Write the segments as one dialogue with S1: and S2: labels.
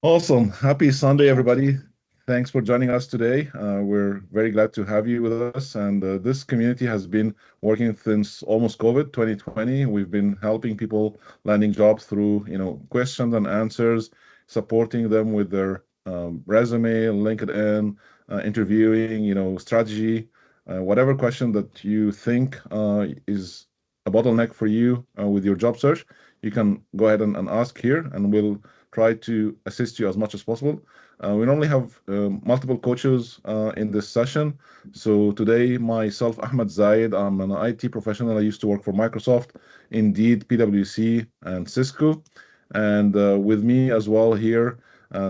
S1: Awesome. Happy Sunday, everybody. Thanks for joining us today. We're very glad to have you with us. And this community has been working since almost COVID 2020. We've been helping people landing jobs through, questions and answers, supporting them with their resume, LinkedIn, interviewing, strategy, whatever question that you think is a bottleneck for you with your job search, you can go ahead and ask here, and we'll try to assist you as much as possible. We normally have multiple coaches in this session. So today, myself, Ahmed Zayed, I'm an IT professional. I used to work for Microsoft, Indeed, PwC, and Cisco. And with me as well here,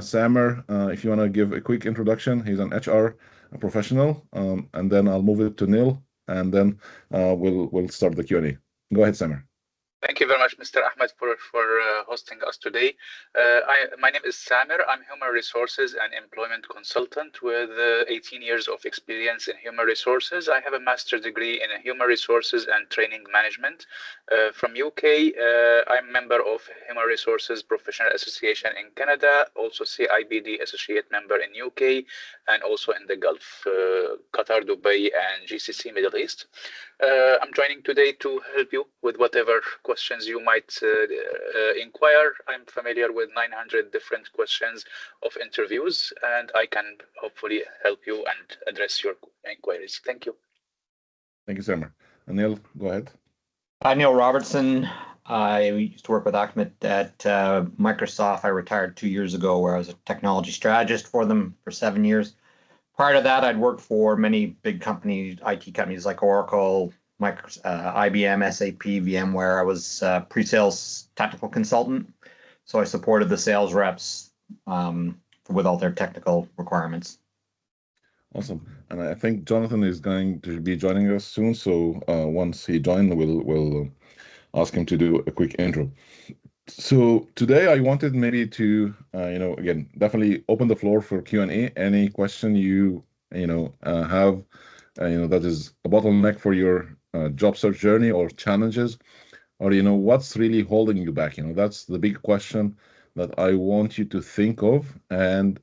S1: Samer, if you want to give a quick introduction, he's an HR professional. And then I'll move it to Neil, and then we'll start the Q&A. Go ahead, Samer.
S2: Thank you very much, Mr. Ahmed, for hosting us today. My name is Samer. I'm human resources and employment consultant with 18 years of experience in human resources. I have a master's degree in human resources and training management from UK. I'm member of Human Resources Professional Association in Canada, also CIBD associate member in UK, and also in the Gulf, Qatar, Dubai, and GCC Middle East. I'm joining today to help you with whatever questions you might inquire. I'm familiar with 900 different questions of interviews, and I can hopefully help you and address your inquiries. Thank you.
S1: Thank you, Samer. Neil, go ahead.
S3: Hi, Neil Robertson. I used to work with Ahmed at Microsoft. I retired 2 years ago, where I was a technology strategist for them for 7 years. Prior to that, I'd worked for many big companies, IT companies like Oracle, IBM, SAP, VMware. I was a pre-sales technical consultant, so I supported the sales reps with all their technical requirements.
S1: Awesome. And I think Jonathan is going to be joining us soon. So once he joins, we'll ask him to do a quick intro. So today I wanted maybe to, again, definitely open the floor for Q&A. Any question you have, that is a bottleneck for your job search journey or challenges, or, what's really holding you back? That's the big question that I want you to think of, and,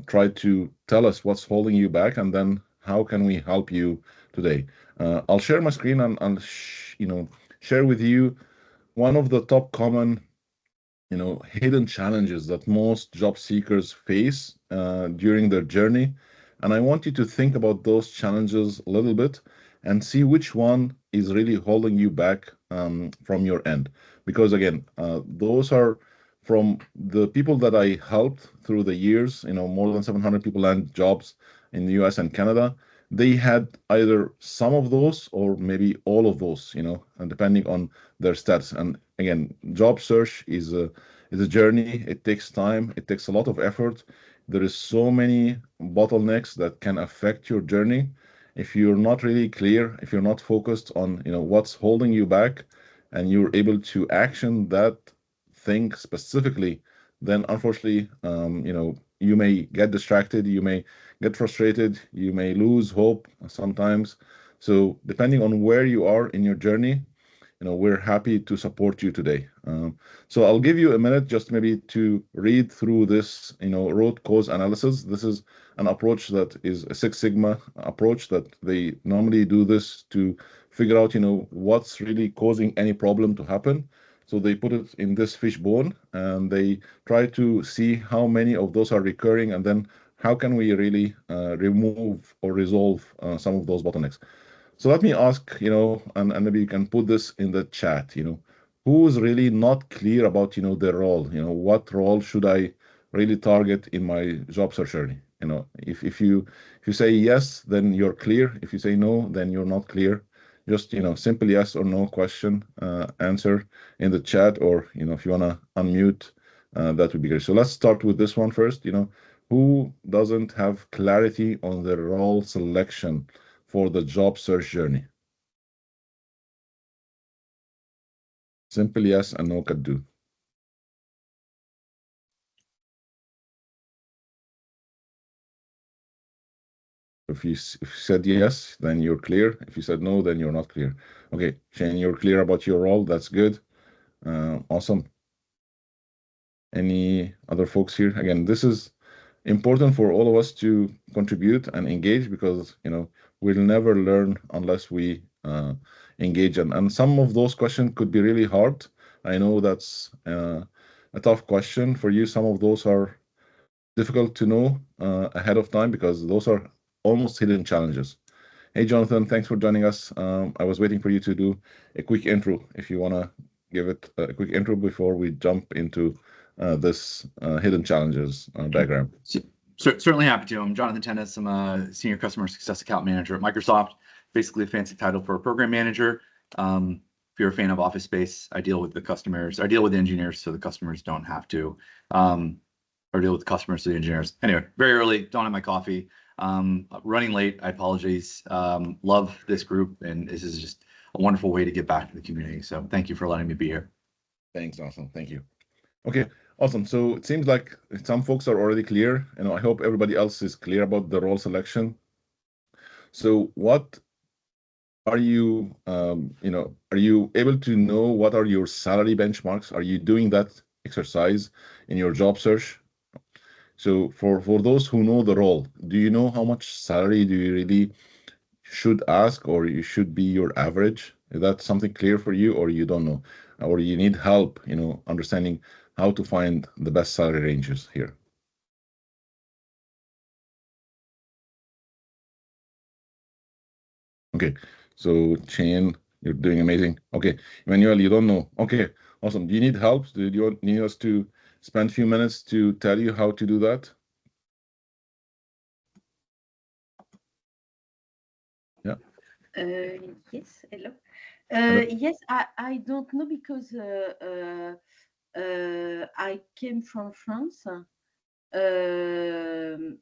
S1: try to tell us what's holding you back, and then how can we help you today? I'll share my screen and share with you one of the top common, hidden challenges that most job seekers face during their journey. And I want you to think about those challenges a little bit and see which one is really holding you back from your end. Because again, those are from the people that I helped through the years, more than 700 people land jobs in the US and Canada. They had either some of those or maybe all of those, and depending on their stats. And again, job search is a journey. It takes time. It takes a lot of effort. There is so many bottlenecks that can affect your journey. If you're not really clear, if you're not focused on, what's holding you back, and you're able to action that thing specifically, then unfortunately, you may get distracted, you may get frustrated, you may lose hope sometimes. So depending on where you are in your journey, we're happy to support you today. So I'll give you a minute just maybe to read through this, root cause analysis. This is an approach that is a Six Sigma approach that they normally do this to figure out, what's really causing any problem to happen. So they put it in this fishbone and they try to see how many of those are recurring, and then how can we really remove or resolve some of those bottlenecks. So let me ask, and maybe you can put this in the chat, who's really not clear about, their role, what role should I really target in my job search journey? If you say yes, then you're clear. If you say no, then you're not clear. Just, simple yes or no question, answer in the chat, or, if you want to unmute, that would be great. So let's start with this one first. Who doesn't have clarity on their role selection for the job search journey? Simple yes and no can do. If you said yes, then you're clear. If you said no, then you're not clear. Okay, Shane, you're clear about your role. That's good. Awesome. Any other folks here? Again, this is important for all of us to contribute and engage because we'll never learn unless we engage. And some of those questions could be really hard. I know that's a tough question for you. Some of those are difficult to know ahead of time because those are almost hidden challenges. Hey, Jonathan, thanks for joining us. I was waiting for you to do a quick intro. If you want to give it a quick intro before we jump into this hidden challenges diagram.
S4: Certainly happy to. I'm Jonathan Tennis. I'm a Senior Customer Success Account Manager at Microsoft, basically a fancy title for a program manager. If you're a fan of Office Space, I deal with the customers. I deal with the engineers so the customers don't have to, or deal with the customers so the engineers. Anyway, very early, don't have my coffee. Running late, I apologize. Love this group, and this is just a wonderful way to give back to the community. So thank you for letting me be here.
S1: Thanks, awesome. Thank you. Okay, awesome. So it seems like some folks are already clear. I hope everybody else is clear about the role selection. So what are you, are you able to know what are your salary benchmarks? Are you doing that exercise in your job search? So for those who know the role, do you know how much salary do you really should ask, or you should be your average? Is that something clear for you, or you don't know, or you need help, understanding how to find the best salary ranges here? Okay, so Chain, you're doing amazing. Okay, Emmanuel, you don't know. Okay, awesome. Do you need help? Do you need us to spend a few minutes to tell you how to do that? Yeah.
S5: Yes, hello.
S1: Hello.
S5: Yes, I don't know because I came from France, and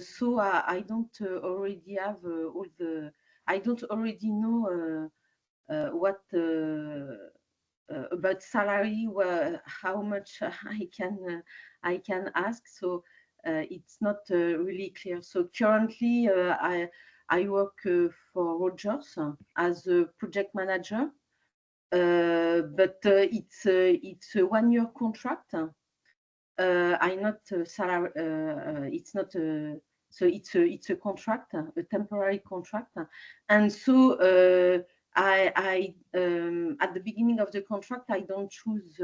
S5: so I don't already have all the. I don't already know what about salary, how much I can ask. So it's not really clear. So currently, I work for Rogers as a project manager, but it's a 1-year contract. I'm not salary. It's not so it's a contract, a temporary contract, and so I at the beginning of the contract I don't choose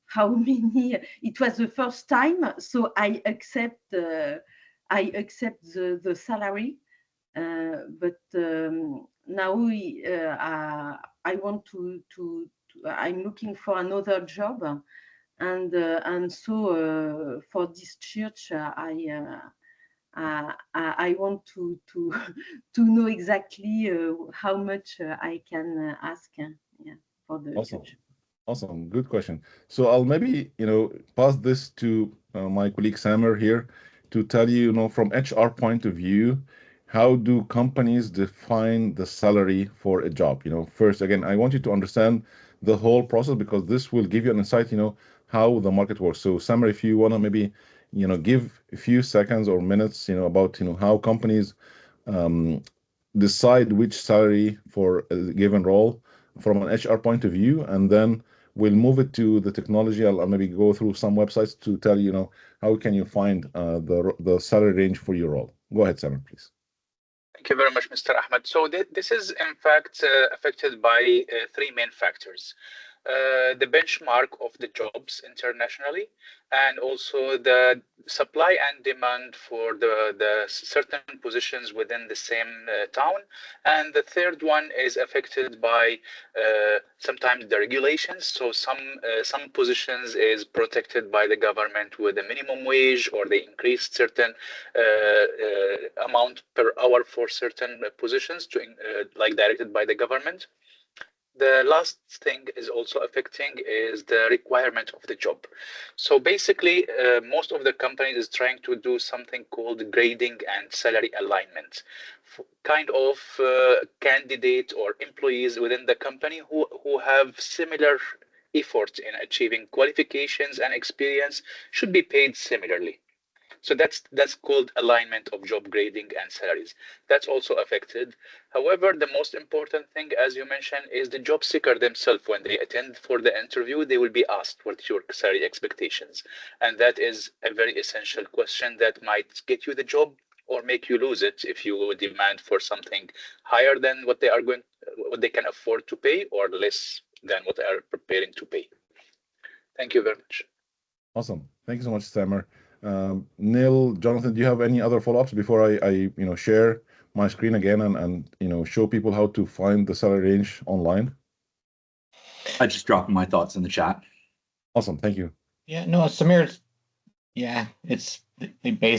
S5: how many. It was the first time, so I accept the salary, but now I want to. I'm looking for another job, and so for this church I want to to know exactly how much I can ask for the
S1: Awesome.
S5: church.
S1: Awesome. Good question. So I'll maybe, pass this to my colleague Samer here to tell you, from HR point of view, how do companies define the salary for a job? First, again, I want you to understand the whole process because this will give you an insight, how the market works. So Samer, if you want to maybe, give a few seconds or minutes, about, how companies um, decide which salary for a given role from an HR point of view, and then we'll move it to the technology. I'll maybe go through some websites to tell you, how can you find the salary range for your role. Go ahead, Simon, please.
S2: Thank you very much, Mr. Ahmed. So this is in fact affected by three main factors. The benchmark of the jobs internationally, and also the supply and demand for the certain positions within the same town. And the third one is affected by sometimes the regulations. So some positions is protected by the government with a minimum wage, or they increase certain amount per hour for certain positions to like directed by the government. The last thing is also affecting is the requirement of the job. So basically, most of the companies is trying to do something called grading and salary alignment, kind of candidate or employees within the company who have similar effort in achieving qualifications and experience should be paid similarly. So that's called alignment of job grading and salaries. That's also affected. However, the most important thing, as you mentioned, is the job seeker themselves. When they attend for the interview, they will be asked what's your salary expectations. And that is a very essential question that might get you the job or make you lose it if you demand for something higher than what they can afford to pay, or less than what they are preparing to pay. Thank you very much.
S1: Awesome. Thank you so much, Samer. Neil, Jonathan, do you have any other follow-ups before I share my screen again and show people how to find the salary range online?
S4: I just dropped my thoughts in the chat.
S1: Awesome. Thank you.
S3: Yeah, no, Samir's, they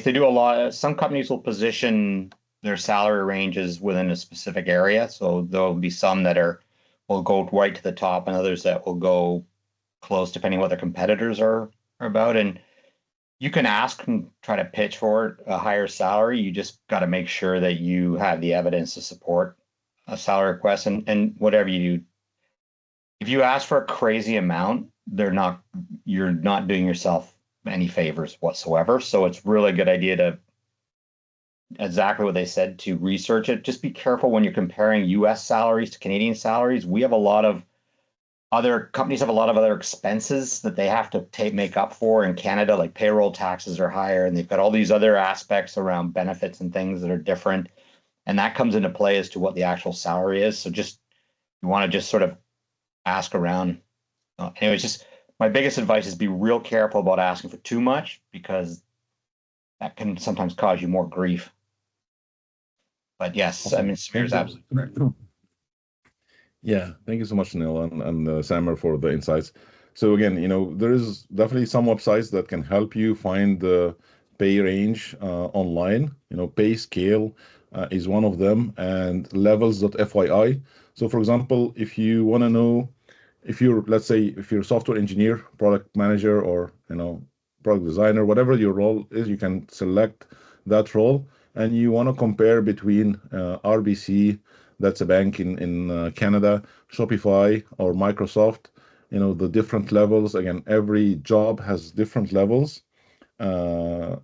S3: do a lot. Some companies will position their salary ranges within a specific area. So there'll be some that will go right to the top and others that will go close, depending what their competitors are about. And you can ask and try to pitch for a higher salary. You just got to make sure that you have the evidence to support a salary request. And whatever you do, if you ask for a crazy amount, you're not doing yourself any favors whatsoever. So it's really a good idea to, exactly what they said, to research it. Just be careful when you're comparing US salaries to Canadian salaries. We have a lot of other companies have a lot of other expenses that they have to make up for in Canada, like payroll taxes are higher, and they've got all these other aspects around benefits and things that are different. And that comes into play as to what the actual salary is. So you want to just sort of ask around. Anyways, just my biggest advice is be real careful about asking for too much, because that can sometimes cause you more grief. But yes, I mean, Samir's absolutely correct.
S1: Yeah, thank you so much, Neil and Samer, for the insights. So again, there is definitely some websites that can help you find the pay range online. Pay Scale is one of them, and levels.fyi. So for example, if you want to know, let's say if you're a software engineer, product manager, or product designer, whatever your role is, you can select that role, and you want to compare between RBC, that's a bank in Canada, Shopify, or Microsoft. The different levels. Again, every job has different levels, and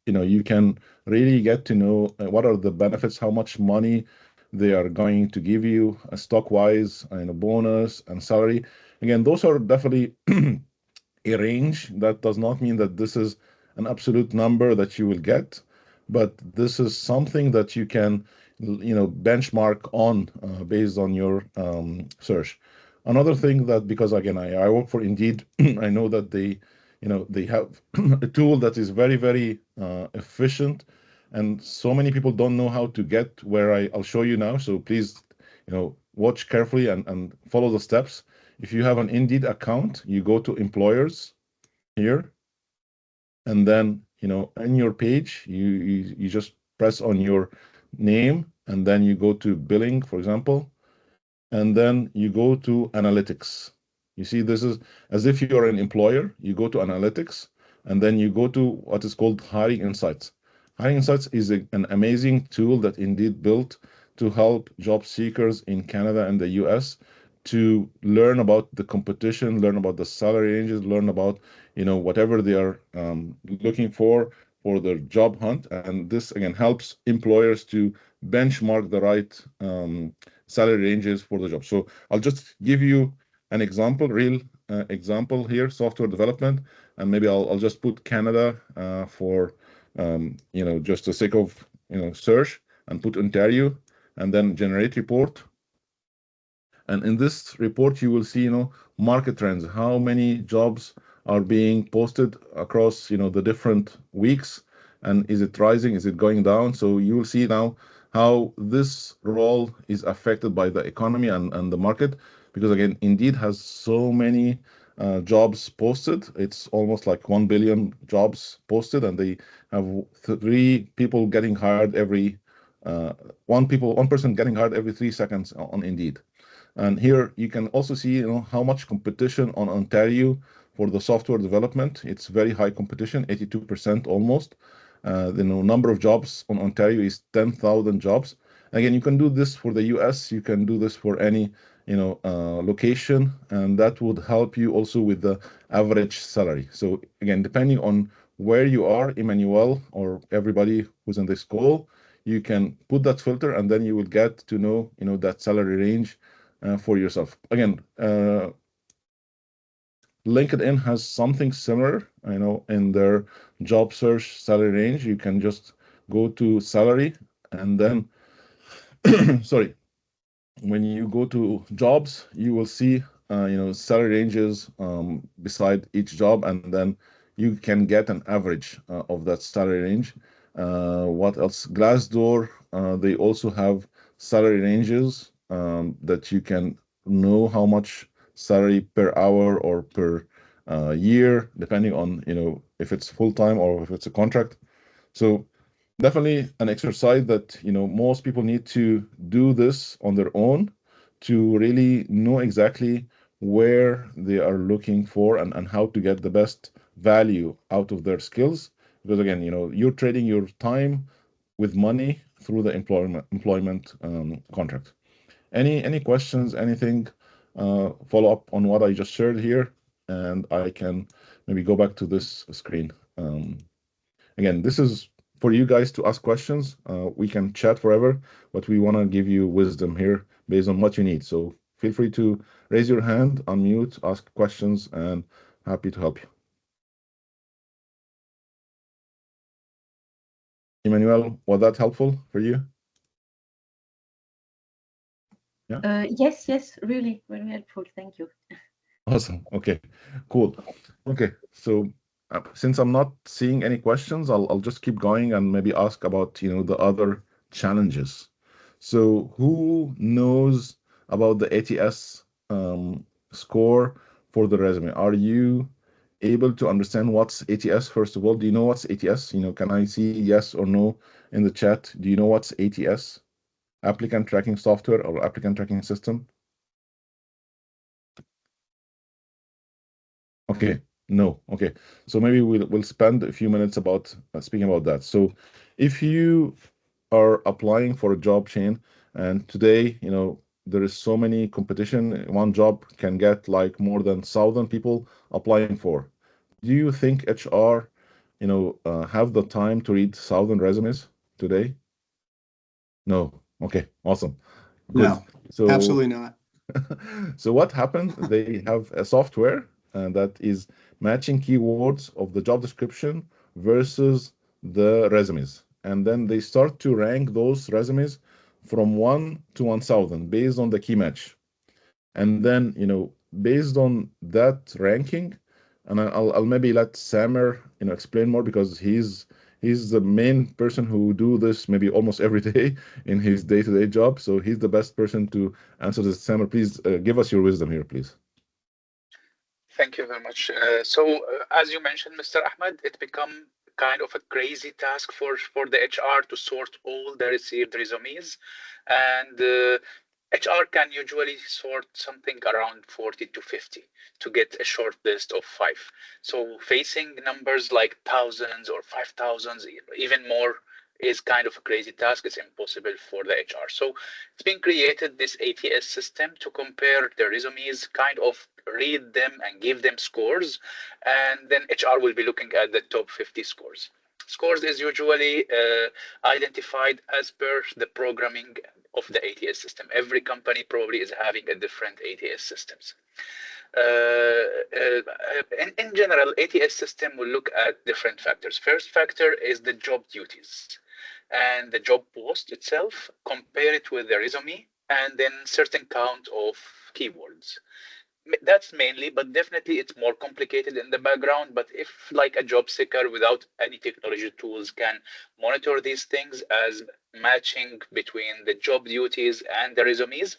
S1: you can really get to know what are the benefits, how much money they are going to give you stock wise, and a bonus and salary. Again, those are definitely a range. That does not mean that this is an absolute number that you will get, but this is something that you can benchmark on based on your search. Another thing that, because again I work for Indeed, I know that they have a tool that is very, very efficient, and so many people don't know how to get where I'll show you now. So please watch carefully and follow the steps. If you have an Indeed account, you go to employers here, and then in your page you just press on your name, and then you go to billing, for example, and then you go to analytics. You see, this is as if you're an employer. You go to analytics, and then you go to what is called Hiring Insights. Hiring Insights is an amazing tool that Indeed built to help job seekers in Canada and the US to learn about the competition, learn about the salary ranges, learn about whatever they are looking for their job hunt. And this again helps employers to benchmark the right salary ranges for the job. So I'll just give you an example, real example here, software development, and maybe I'll just put Canada for just the sake of search, and put Ontario, and then generate report. And in this report, you will see market trends, how many jobs are being posted across the different weeks, and is it rising, is it going down? So you will see now how this role is affected by the economy and the market, because again, Indeed has so many jobs posted. It's almost like 1 billion jobs posted, and they have three people getting hired every one person getting hired every 3 seconds on Indeed. And here you can also see how much competition on Ontario for the software development. It's very high competition, 82% almost. The number of jobs on Ontario is 10,000 jobs. Again, you can do this for the US, you can do this for any location, and that would help you also with the average salary. So again, depending on where you are, Emmanuel, or everybody who's in this call, you can put that filter, and then you will get to know, that salary range for yourself. Again, LinkedIn has something similar, in their job search salary range. You can just go to salary, and then, sorry, when you go to jobs, you will see, salary ranges beside each job, and then you can get an average of that salary range. What else? Glassdoor, they also have salary ranges that you can know how much salary per hour or per year, depending on, if it's full time or if it's a contract. So definitely an exercise that, most people need to do this on their own to really know exactly where they are looking for, and how to get the best value out of their skills. Because again, you're trading your time with money through the employment contract. Any questions, anything, follow up on what I just shared here, and I can maybe go back to this screen. Again, this is for you guys to ask questions. We can chat forever, but we want to give you wisdom here based on what you need. So feel free to raise your hand, unmute, ask questions, and happy to help you. Emmanuel, was that helpful for you?
S5: Yeah. Yes, really, very helpful. Thank you.
S1: Awesome. Okay, cool. Okay, so since I'm not seeing any questions, I'll just keep going and maybe ask about, the other challenges. So who knows about the ATS score for the resume? Are you able to understand what's ATS? First of all, do you know what's ATS? Can I see yes or no in the chat? Do you know what's ATS? Applicant tracking software or applicant tracking system? Okay, no. Okay, so maybe we'll spend a few minutes about speaking about that. So, if you are applying for a job chain, and today, there is so many competition. One job can get like more than 1,000 people applying for. Do you think HR, have the time to read 1,000 resumes today? No. Okay, awesome. Good.
S6: No,
S1: So
S6: absolutely not.
S1: so what happened? They have a software that is matching keywords of the job description versus the resumes. And then they start to rank those resumes from 1 to 1,000 based on the key match. And then, based on that ranking, and I'll maybe let Samer, explain more, because he's the main person who do this maybe almost every day in his day-to-day job. So he's the best person to answer this. Samer, please give us your wisdom here, please.
S2: Thank you very much. As you mentioned, Mr. Ahmed, it become kind of a crazy task for the HR to sort all the received resumes, and HR can usually sort something around 40 to 50 to get a short list of 5. So facing numbers like thousands or 5,000s, even more, is kind of a crazy task. It's impossible for the HR. So it's been created this ATS system to compare the resumes, kind of read them and give them scores, and then HR will be looking at the top 50 scores. Scores is usually identified as per the programming of the ATS system. Every company probably is having a different ATS systems. In general, ATS system will look at different factors. First factor is the job duties and the job post itself, compare it with the resume, and then certain count of keywords. That's mainly, but definitely it's more complicated in the background. But if like a job seeker without any technology tools can monitor these things as matching between the job duties and the resumes,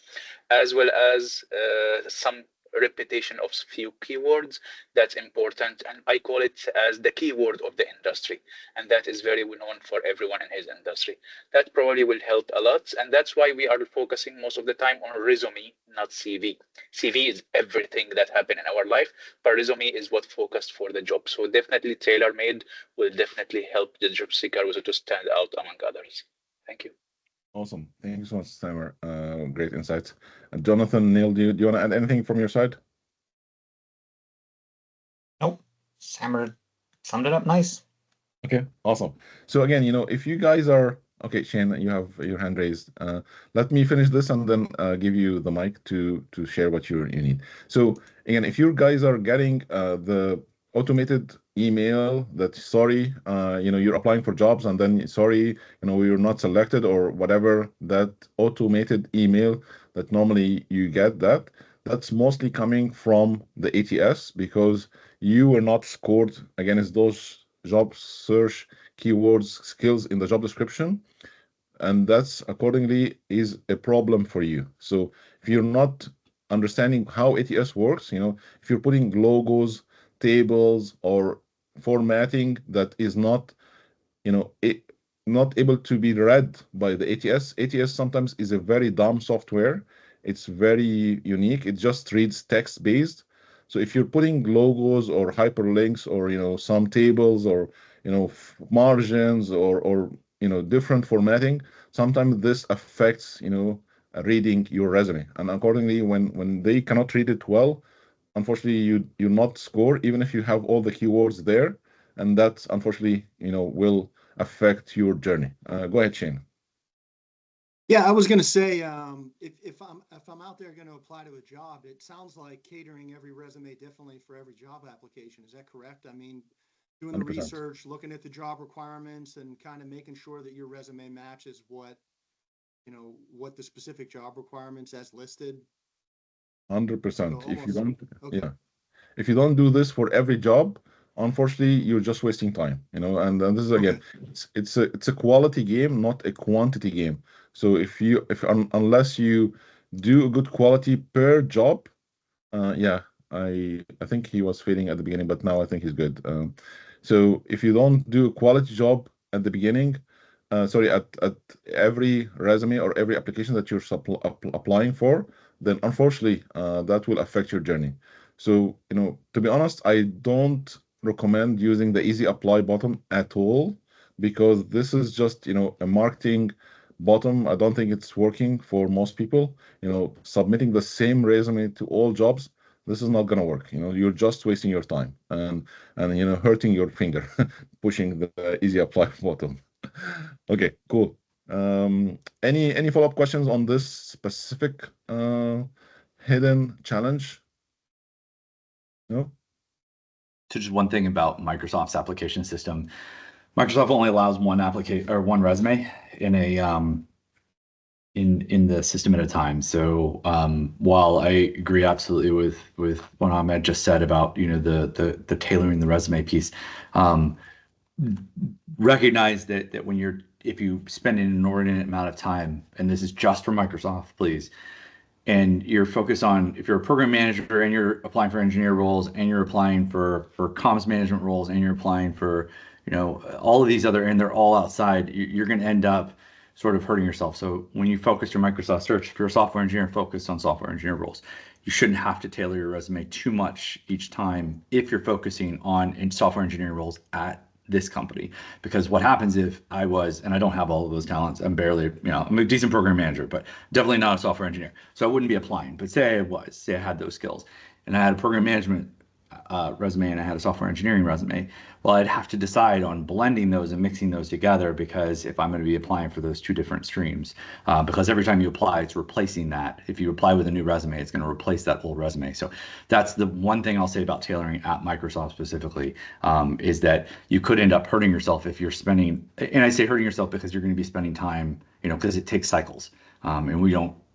S2: as well as some repetition of few keywords, that's important. And I call it as the keyword of the industry. And that is very well known for everyone in his industry. That probably will help a lot. And that's why we are focusing most of the time on resume, not CV. CV is everything that happened in our life, but resume is what focused for the job. So definitely tailor-made will definitely help the job seeker to stand out among others. Thank you.
S1: Awesome. Thank you so much, Samer. Great insights. Jonathan, Neil, do you want to add anything from your side?
S3: Nope. Samer summed it up nice.
S1: Okay, awesome. So again, if you guys are okay, Shane, you have your hand raised. Let me finish this and then give you the mic to share what you need. So again, if you guys are getting the automated email that sorry, you're applying for jobs and then sorry, you're not selected or whatever, that automated email that normally you get that's mostly coming from the ATS because you were not scored against those job search keywords skills in the job description, and that's accordingly is a problem for you. So if you're not understanding how ATS works, if you're putting logos, tables, or formatting that is not it not able to be read by the ATS. ATS sometimes is a very dumb software. It's very unique. It just reads text based. So if you're putting logos or hyperlinks or some tables or margins or different formatting, sometimes this affects reading your resume. And accordingly, when they cannot read it well, unfortunately you not score even if you have all the keywords there, and that unfortunately will affect your journey. Go ahead, Shane.
S6: Yeah, I was going to say, if I'm out there going to apply to a job, it sounds like catering every resume differently for every job application. Is that correct? I mean, doing the
S1: 100%.
S6: research, looking at the job requirements, and kind of making sure that your resume matches what the specific job requirements as listed.
S1: 100%.
S6: So
S1: If you
S6: almost
S1: don't,
S6: okay.
S1: yeah, if you don't do this for every job, unfortunately, you're just wasting time. And this is again,
S6: Okay.
S1: it's a quality game, not a quantity game. So if unless you do a good quality per job, yeah, I think he was fading at the beginning, but now I think he's good. So if you don't do a quality job at the beginning, sorry, at every resume or every application that you're applying for, then unfortunately, that will affect your journey. So, to be honest, I don't recommend using the easy apply button at all because this is just, a marketing button. I don't think it's working for most people. Submitting the same resume to all jobs, this is not going to work. You're just wasting your time and hurting your finger pushing the easy apply button. Okay, cool. Any follow-up questions on this specific hidden challenge? No?
S4: So just one thing about Microsoft's application system. Microsoft only allows one application or one resume in a in the system at a time. So while I agree absolutely with what Ahmed just said about the tailoring the resume piece, um, recognize that when you're if you spend an inordinate amount of time, and this is just for Microsoft, please, and you're focused on if you're a program manager and you're applying for engineer roles and you're applying for comms management roles and you're applying for all of these other and they're all outside, you're going to end up sort of hurting yourself. So when you focus your Microsoft search, if you're a software engineer focused on software engineer roles, you shouldn't have to tailor your resume too much each time if you're focusing on software engineering roles at this company. Because what happens if I was, and I don't have all of those talents, I'm barely, I'm a decent program manager, but definitely not a software engineer. So I wouldn't be applying. But say I had those skills and I had a program management resume and I had a software engineering resume. Well, I'd have to decide on blending those and mixing those together because if I'm going to be applying for those two different streams, because every time you apply, it's replacing that. If you apply with a new resume, it's going to replace that old resume. So that's the one thing I'll say about tailoring at Microsoft specifically, is that you could end up hurting yourself if you're spending, and I say hurting yourself because you're going to be spending time, because it takes cycles.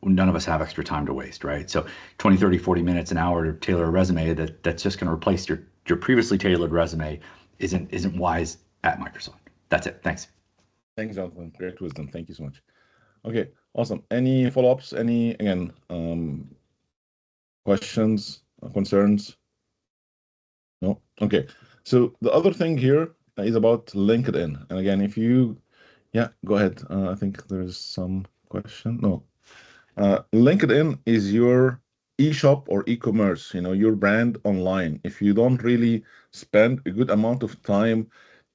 S4: And none of us have extra time to waste, right? So 20, 30, 40 minutes, an hour to tailor a resume that's just going to replace your previously tailored resume isn't wise at Microsoft. That's it. Thanks.
S1: Thanks, Jonathan. Great wisdom. Thank you so much. Okay, awesome. Any follow-ups? Any, again, questions, concerns? No? Okay. So the other thing here is about LinkedIn. And again, yeah, go ahead. I think there's some question. No. LinkedIn is your e-shop or e-commerce, your brand online. If you don't really spend a good amount of time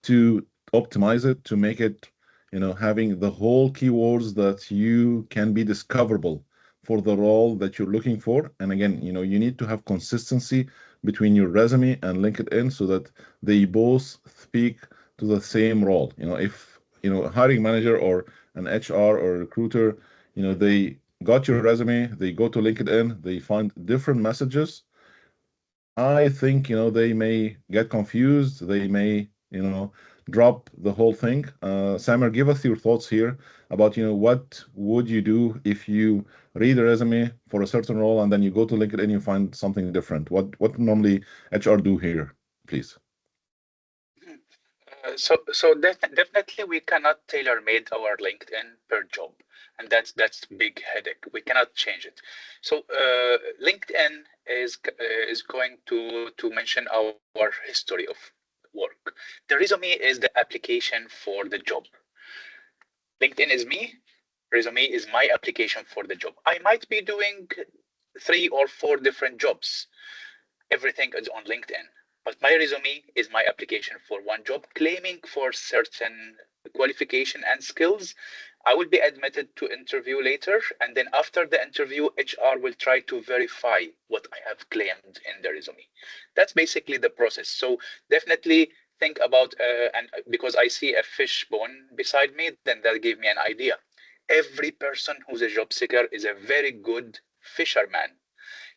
S1: to optimize it, to make it, having the whole keywords that you can be discoverable for the role that you're looking for. And again, you need to have consistency between your resume and LinkedIn so that they both speak to the same role. If a hiring manager or an HR or recruiter, they got your resume, they go to LinkedIn, they find different messages. I think, they may get confused. They may, drop the whole thing. Samer, give us your thoughts here about, what would you do if you read a resume for a certain role and then you go to LinkedIn and you find something different? What normally HR do here, please?
S2: Definitely we cannot tailor-made our LinkedIn per job, and that's big headache. We cannot change it. So LinkedIn is going to mention our history of work. The resume is the application for the job. LinkedIn is me. Resume is my application for the job. I might be doing 3 or 4 different jobs. Everything is on LinkedIn. But my resume is my application for one job, claiming for certain qualification and skills. I will be admitted to interview later, and then after the interview, HR will try to verify what I have claimed in the resume. That's basically the process. So definitely think about, and because I see a fishbone beside me, then that gave me an idea. Every person who's a job seeker is a very good fisherman.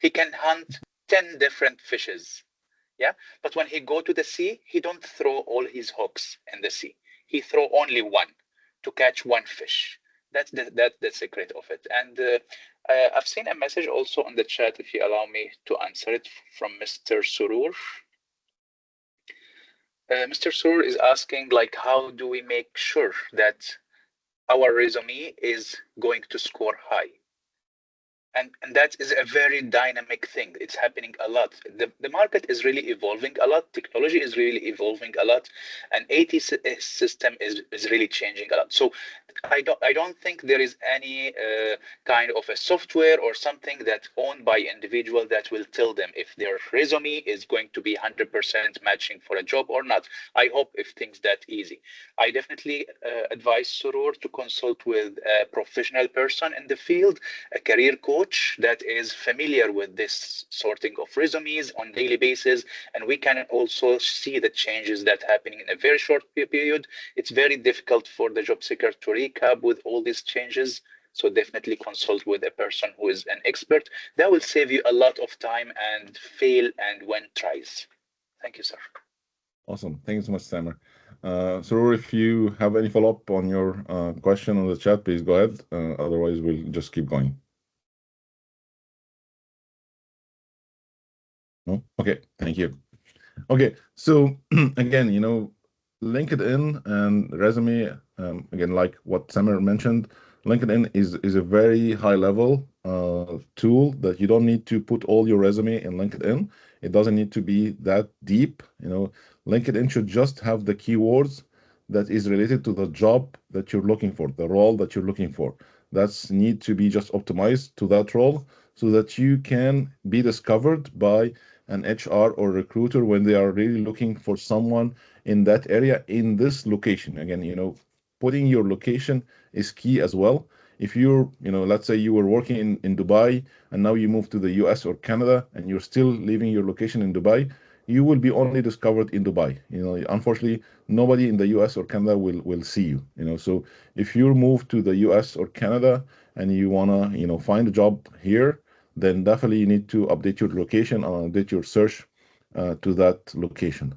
S2: He can hunt 10 different fishes. Yeah, but when he go to the sea, he don't throw all his hooks in the sea. He throw only one to catch one fish. That's the secret of it. And I've seen a message also on the chat, if you allow me to answer it, from Mr. Surur. Mr. Surur is asking, like, how do we make sure that our resume is going to score high? And that is a very dynamic thing. It's happening a lot. The market is really evolving a lot. Technology is really evolving a lot, and AT system is really changing a lot. So I don't think there is any kind of a software or something that's owned by individual that will tell them if their resume is going to be 100% matching for a job or not. I hope if things that easy. I definitely advise Surur to consult with a professional person in the field, a career coach that is familiar with this sorting of resumes on daily basis, and we can also see the changes that happening in a very short period. It's very difficult for the job seeker to recap with all these changes. So definitely consult with a person who is an expert. That will save you a lot of time and fail and win tries. Thank you, sir.
S1: Awesome. Thank you so much, Samer. So if you have any follow-up on your question on the chat, please go ahead. Otherwise, we'll just keep going. No? Okay, thank you. Okay, so again, LinkedIn and resume, again, like what Samer mentioned, LinkedIn is a very high level tool that you don't need to put all your resume in LinkedIn. It doesn't need to be that deep. LinkedIn should just have the keywords that is related to the job that you're looking for, the role that you're looking for. That's need to be just optimized to that role so that you can be discovered by an HR or recruiter when they are really looking for someone in that area in this location. Again, putting your location is key as well. If you're, let's say you were working in Dubai and now you move to the US or Canada and you're still leaving your location in Dubai, you will be only discovered in Dubai. Unfortunately, nobody in the US or Canada will see you. So if you move to the US or Canada and you wanna, find a job here, then definitely you need to update your location and update your search to that location.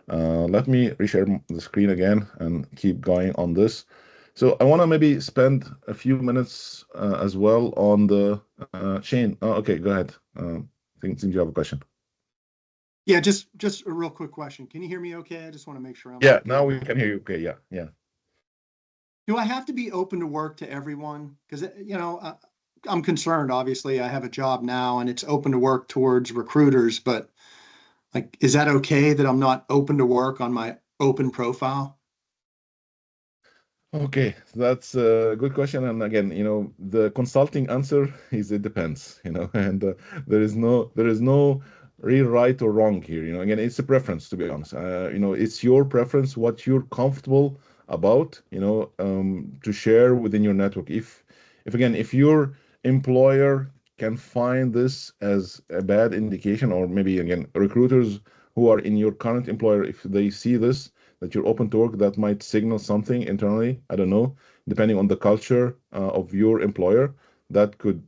S1: Let me reshare the screen again and keep going on this. So I want to maybe spend a few minutes as well on the Shane. Oh, okay, go ahead. I think you have a question.
S6: Yeah, just a real quick question. Can you hear me okay? I just want to make sure I'm
S1: Yeah,
S6: okay
S1: now we
S6: now.
S1: can hear you. Okay, yeah.
S6: Do I have to be open to work to everyone? Because, I'm concerned, obviously. I have a job now and it's open to work towards recruiters, but like, is that okay that I'm not open to work on my open profile?
S1: Okay, that's a good question. And again, the consulting answer is it depends, and there is no real right or wrong here. Again, it's a preference, to be honest. It's your preference, what you're comfortable about, to share within your network. If your employer can find this as a bad indication, or maybe again, recruiters who are in your current employer, if they see this, that you're open to work, that might signal something internally. I don't know, depending on the culture of your employer, that could,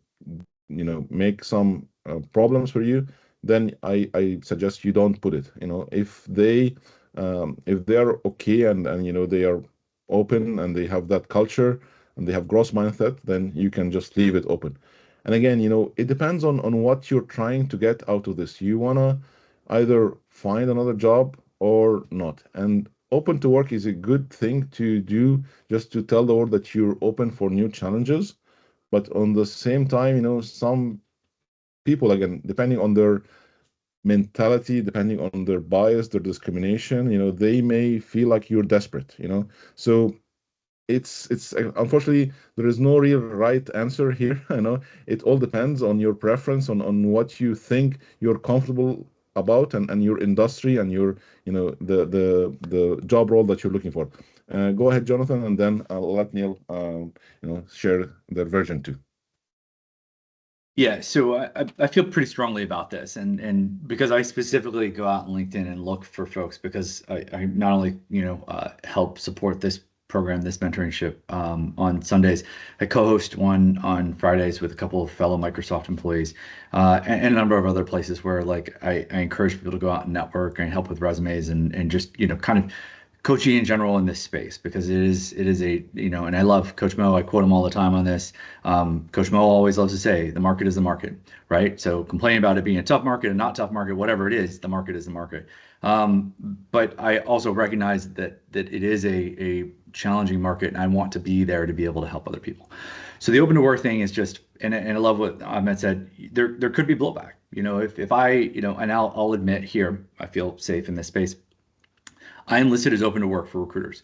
S1: make some problems for you. Then I suggest you don't put it. If they are okay, and they are open, and they have that culture, and they have growth mindset, then you can just leave it open. And again, it depends on what you're trying to get out of this. You wanna either find another job or not. And open to work is a good thing to do, just to tell the world that you're open for new challenges. But on the same time, some people, again, depending on their mentality, depending on their bias, their discrimination, they may feel like you're desperate. So it's unfortunately, there is no real right answer here. It all depends on your preference, on what you think you're comfortable about, and your industry, and your the job role that you're looking for. Go ahead, Jonathan, and then I'll let Neil share their version too.
S4: Yeah, so I feel pretty strongly about this, and because I specifically go out on LinkedIn and look for folks, because I not only help support this program, this mentorship on Sundays, I co-host one on Fridays with a couple of fellow Microsoft employees, and a number of other places where like I encourage people to go out and network and help with resumes, and just kind of coaching in general in this space, because it is a, and I love Coach Mo. I quote him all the time on this. Coach Mo always loves to say, the market is the market, right? So complaining about it being a tough market and not tough market, whatever it is the market. But I also recognize that it is a challenging market, and I want to be there to be able to help other people. So the open to work thing is just, and I love what Ahmed said, there could be blowback. If I, and I'll admit here, I feel safe in this space. I am listed as open to work for recruiters.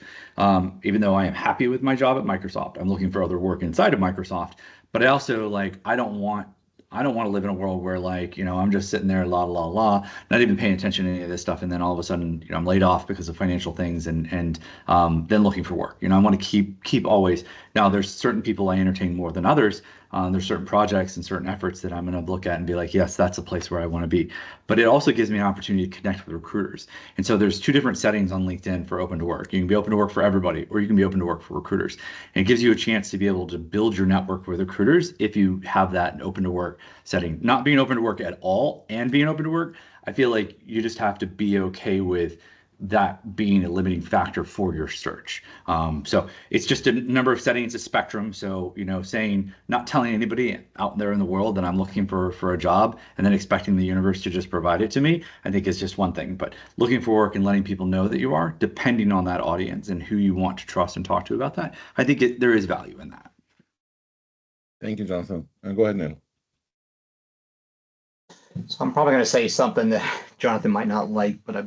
S4: Even though I am happy with my job at Microsoft, I'm looking for other work inside of Microsoft. But I also I don't want to live in a world where I'm just sitting there, not even paying attention to any of this stuff, and then all of a sudden, I'm laid off because of financial things, and then looking for work. I want to keep always. Now, there's certain people I entertain more than others. There's certain projects and certain efforts that I'm going to look at and be like, yes, that's a place where I want to be. But it also gives me an opportunity to connect with recruiters. And so there's two different settings on LinkedIn for open to work. You can be open to work for everybody, or you can be open to work for recruiters. And it gives you a chance to be able to build your network with recruiters if you have that open to work setting. Not being open to work at all and being open to work, I feel like you just have to be okay with that being a limiting factor for your search. So it's just a number of settings, a spectrum. So, saying, not telling anybody out there in the world that I'm looking for a job and then expecting the universe to just provide it to me, I think is just one thing. But looking for work and letting people know that you are, depending on that audience and who you want to trust and talk to about that, I think there is value in that.
S1: Thank you, Jonathan. Go ahead, Neil.
S3: So I'm probably going to say something that Jonathan might not like, but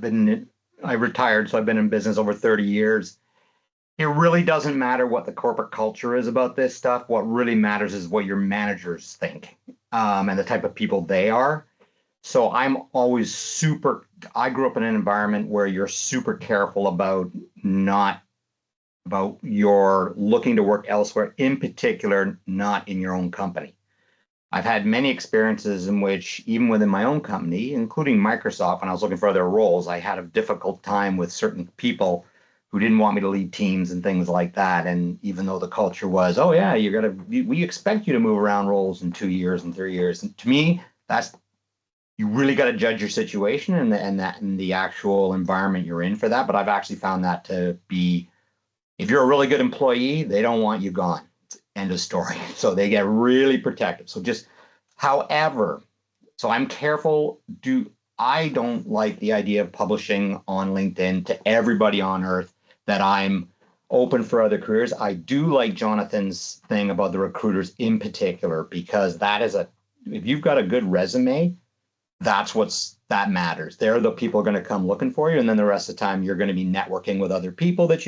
S3: I retired, so I've been in business over 30 years. It really doesn't matter what the corporate culture is about this stuff. What really matters is what your managers think, and the type of people they are. So I'm always I grew up in an environment where you're super careful about your looking to work elsewhere, in particular, not in your own company. I've had many experiences in which, even within my own company, including Microsoft, when I was looking for other roles, I had a difficult time with certain people who didn't want me to lead teams and things like that. And even though the culture was, oh yeah, we expect you to move around roles in 2 years and 3 years. And to me, you really got to judge your situation and the actual environment you're in for that. But I've actually found that to be, if you're a really good employee, they don't want you gone. End of story. So they get really protective. So however, I'm careful. I don't like the idea of publishing on LinkedIn to everybody on earth that I'm open for other careers. I do like Jonathan's thing about the recruiters in particular, because if you've got a good resume, that matters. They're the people who are going to come looking for you. And then the rest of the time, you're going to be networking with other people that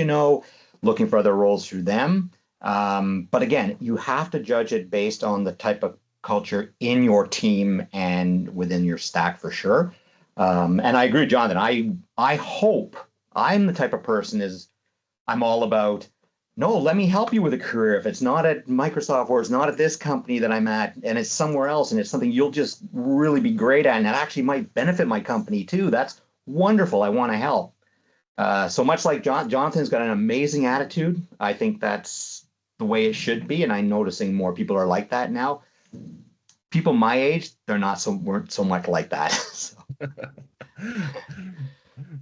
S3: looking for other roles through them. But again, you have to judge it based on the type of culture in your team and within your stack for sure. And I agree, Jonathan. I hope I'm the type of person I'm all about, no, let me help you with a career. If it's not at Microsoft or it's not at this company that I'm at, and it's somewhere else and it's something you'll just really be great at and that actually might benefit my company too, that's wonderful. I want to help. So much like Jonathan's got an amazing attitude. I think that's the way it should be, and I'm noticing more people are like that now. People my age, weren't so much like that. So.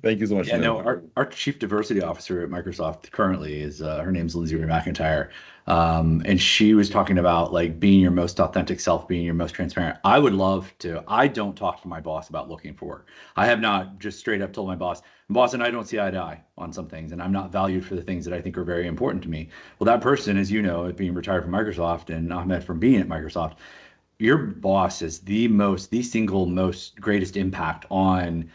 S1: Thank you so much,
S4: Yeah,
S1: Neil.
S4: no, our chief diversity officer at Microsoft currently is her name's Lindsay McIntyre. And she was talking about like being your most authentic self, being your most transparent. I would love to. I don't talk to my boss about looking for work. I have not just straight up told my boss and I don't see eye to eye on some things, and I'm not valued for the things that I think are very important to me. Well, that person, as you know, being retired from Microsoft, and Ahmed from being at Microsoft, your boss is the single most greatest impact on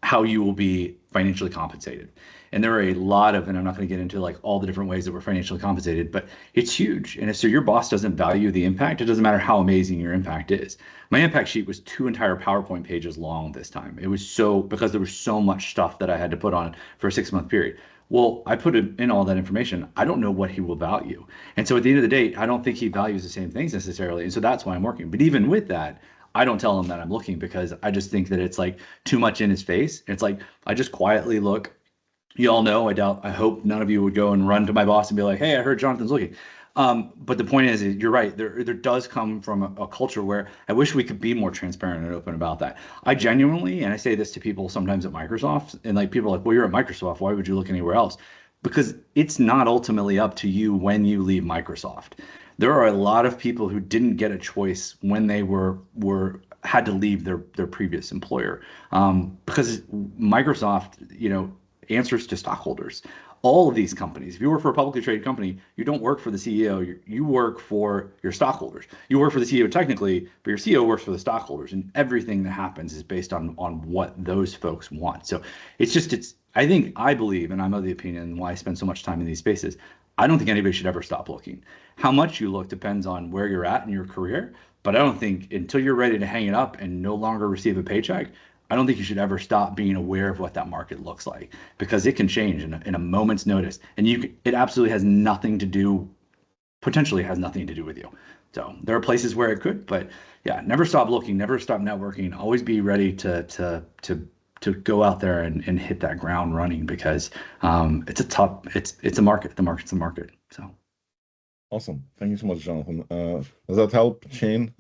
S4: how you will be financially compensated. And there are a lot of, and I'm not going to get into like all the different ways that we're financially compensated, but it's huge. And if so your boss doesn't value the impact, it doesn't matter how amazing your impact is. My impact sheet was 2 entire PowerPoint pages long this time. It was so because there was so much stuff that I had to put on for a 6 month period. Well, I put in all that information. I don't know what he will value. And so at the end of the day, I don't think he values the same things necessarily. And so that's why I'm working. But even with that, I don't tell him that I'm looking because I just think that it's like too much in his face. It's like I just quietly look. You all know, I hope none of you would go and run to my boss and be like, hey, I heard Jonathan's looking. But the point is, you're right. There does come from a culture where I wish we could be more transparent and open about that. I genuinely, and I say this to people sometimes at Microsoft, and like people are like, well, you're at Microsoft. Why would you look anywhere else? Because it's not ultimately up to you when you leave Microsoft. There are a lot of people who didn't get a choice when they were had to leave their previous employer, because Microsoft, answers to stockholders. All of these companies, if you work for a publicly traded company, you don't work for the CEO, you work for your stockholders. You work for the CEO technically, but your CEO works for the stockholders, and everything that happens is based on what those folks want. So I believe, and I'm of the opinion, and why I spend so much time in these spaces, I don't think anybody should ever stop looking. How much you look depends on where you're at in your career, but I don't think until you're ready to hang it up and no longer receive a paycheck, I don't think you should ever stop being aware of what that market looks like, because it can change in a moment's notice, and it absolutely has nothing to do, potentially has nothing to do with you. So there are places where it could, but yeah, never stop looking, never stop networking. Always be ready to go out there and hit that ground running, because it's a market. The market's a market. So
S1: Awesome. Thank you so much, Jonathan. Does that help, Shane?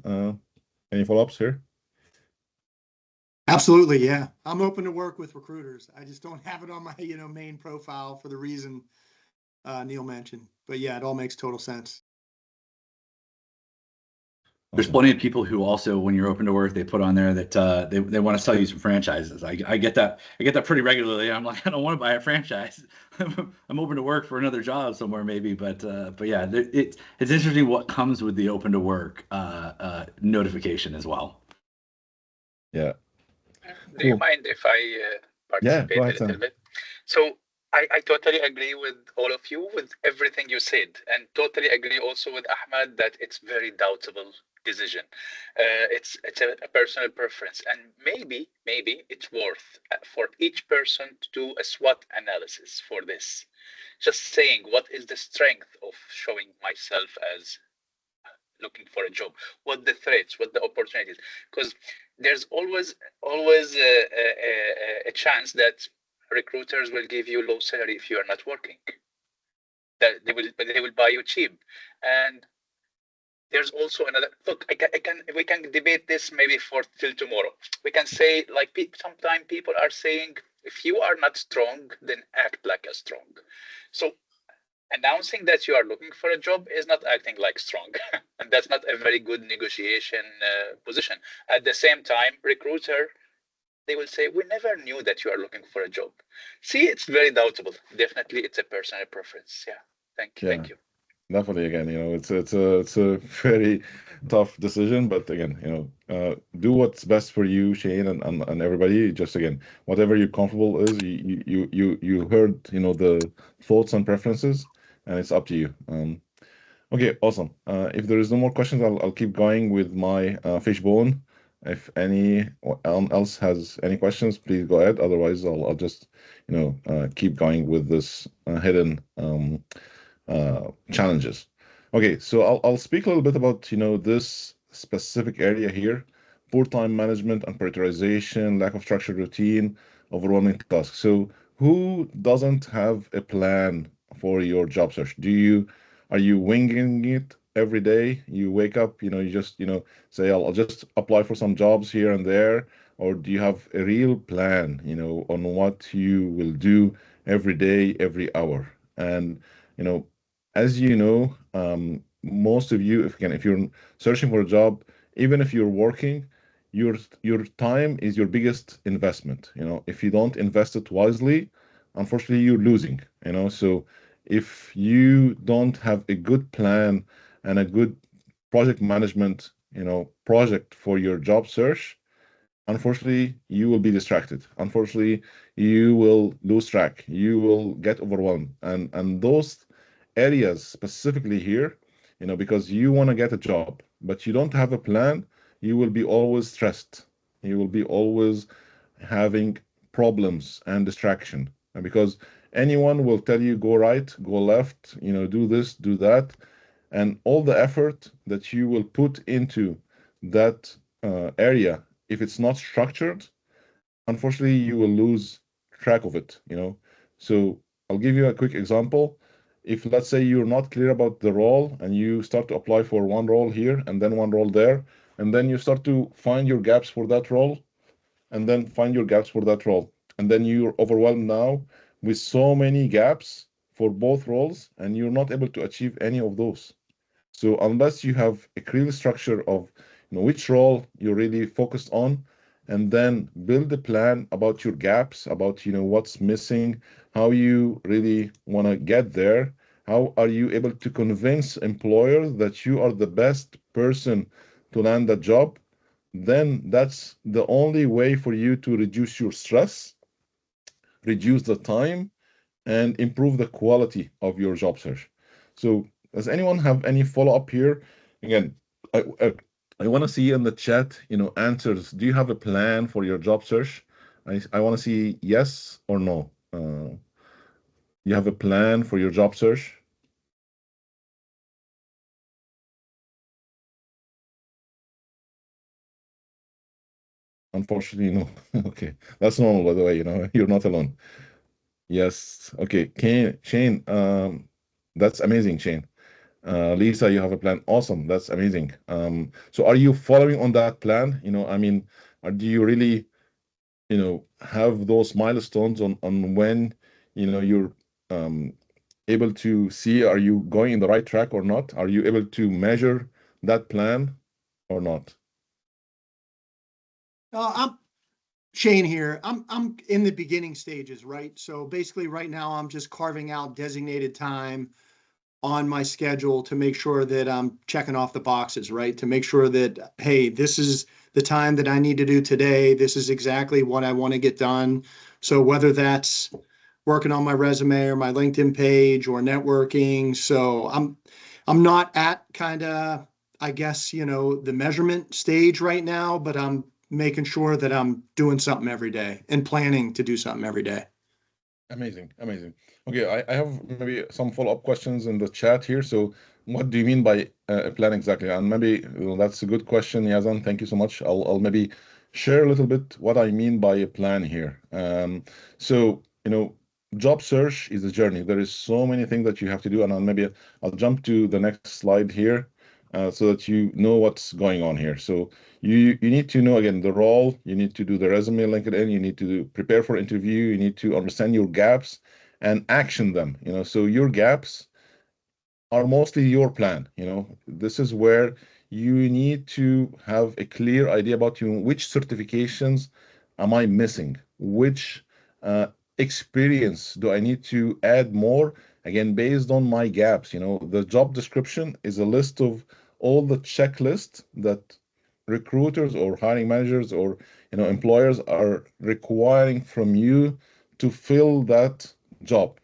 S1: Any follow-ups here?
S6: Absolutely, yeah. I'm open to work with recruiters. I just don't have it on my, main profile for the reason Neil mentioned. But yeah, it all makes total sense.
S4: there's plenty of people who also, when you're open to work, they put on there that they want to sell you some franchises. I get that. I get that pretty regularly. I'm like, I don't want to buy a franchise. I'm open to work for another job somewhere maybe, but yeah, it's interesting what comes with the open to work notification as well.
S1: Yeah.
S2: Do you
S1: Cool.
S2: mind if I
S1: Yeah, go
S2: participate a
S1: ahead,
S2: little
S1: Sam.
S2: bit? So I totally agree with all of you with everything you said, and totally agree also with Ahmed that it's very doubtable decision. It's a personal preference, and maybe it's worth for each person to do a SWOT analysis for this. Just saying what is the strength of showing myself as looking for a job, what the threats, what the opportunities, because there's always a chance that recruiters will give you low salary if you are not working, that they will buy you cheap. And there's also another look. I can we can debate this maybe for till tomorrow. We can say like sometimes people are saying if you are not strong, then act like a strong. So announcing that you are looking for a job is not acting like strong, and that's not a very good negotiation position. At the same time, recruiter, they will say, we never knew that you are looking for a job. See, it's very doubtable. Definitely, it's a personal preference. Yeah.
S1: Yeah,
S2: Thank you.
S1: definitely. Again, it's a very tough decision, but again, do what's best for you, Shane, and everybody. Just again, whatever you're comfortable is, you heard, the thoughts and preferences, and it's up to you. Okay, awesome. If there is no more questions, I'll keep going with my fishbone. If anyone else has any questions, please go ahead. Otherwise, I'll just keep going with this hidden challenges. Okay, so I'll speak a little bit about this specific area here: poor time management and prioritization, lack of structured routine, overwhelming tasks. So who doesn't have a plan for your job search? Are you winging it every day? You wake up, you just, say, I'll just apply for some jobs here and there, or do you have a real plan, on what you will do every day, every hour? And, you know, as you know, most of you, if you're searching for a job, even if you're working, your time is your biggest investment. If you don't invest it wisely, unfortunately you're losing. So if you don't have a good plan and a good project management, project for your job search, unfortunately you will be distracted. Unfortunately, you will lose track, you will get overwhelmed, and those areas specifically here, because you want to get a job but you don't have a plan, you will be always stressed, you will be always having problems and distraction. And because anyone will tell you go right, go left, do this, do that, and all the effort that you will put into that area, if it's not structured, unfortunately you will lose track of it. So I'll give you a quick example. If, let's say, you're not clear about the role and you start to apply for one role here and then one role there, and then you start to find your gaps for that role, and then find your gaps for that role, and then you're overwhelmed now with so many gaps for both roles, and you're not able to achieve any of those. So unless you have a clear structure of, which role you're really focused on, and then build a plan about your gaps, about, what's missing, how you really want to get there, how are you able to convince employers that you are the best person to land that job, then that's the only way for you to reduce your stress, reduce the time, and improve the quality of your job search. So, does anyone have any follow-up here? Again, I want to see in the chat, answers. Do you have a plan for your job search? I want to see yes or no. You have a plan for your job search? Unfortunately, no. Okay, that's normal, by the way. You're not alone. Yes. Okay. Shane, that's amazing, Shane. Lisa, you have a plan. Awesome. That's amazing. So are you following on that plan? I mean, do you really, have those milestones on when, you're able to see, are you going in the right track or not? Are you able to measure that plan or not?
S6: I'm Shane here. I'm in the beginning stages, right? So basically right now I'm just carving out designated time on my schedule to make sure that I'm checking off the boxes, right? To make sure that, hey, this is the time that I need to do today. This is exactly what I want to get done. So whether that's working on my resume or my LinkedIn page or networking. So I'm not at kind of, I guess, the measurement stage right now, but I'm making sure that I'm doing something every day and planning to do something every day.
S1: Amazing, amazing. Okay, I have maybe some follow-up questions in the chat here. So, what do you mean by a plan exactly? And maybe that's a good question, Yazan. Thank you so much. I'll maybe share a little bit what I mean by a plan here. So, job search is a journey. There is so many things that you have to do, and I'll jump to the next slide here, so that you know what's going on here. So, you need to know, again, the role, you need to do the resume, LinkedIn, you need to prepare for interview, you need to understand your gaps and action them. So your gaps are mostly your plan. This is where you need to have a clear idea about which certifications am I missing, which experience do I need to add more, again, based on my gaps. The job description is a list of all the checklists that recruiters or hiring managers or employers are requiring from you to fill that job.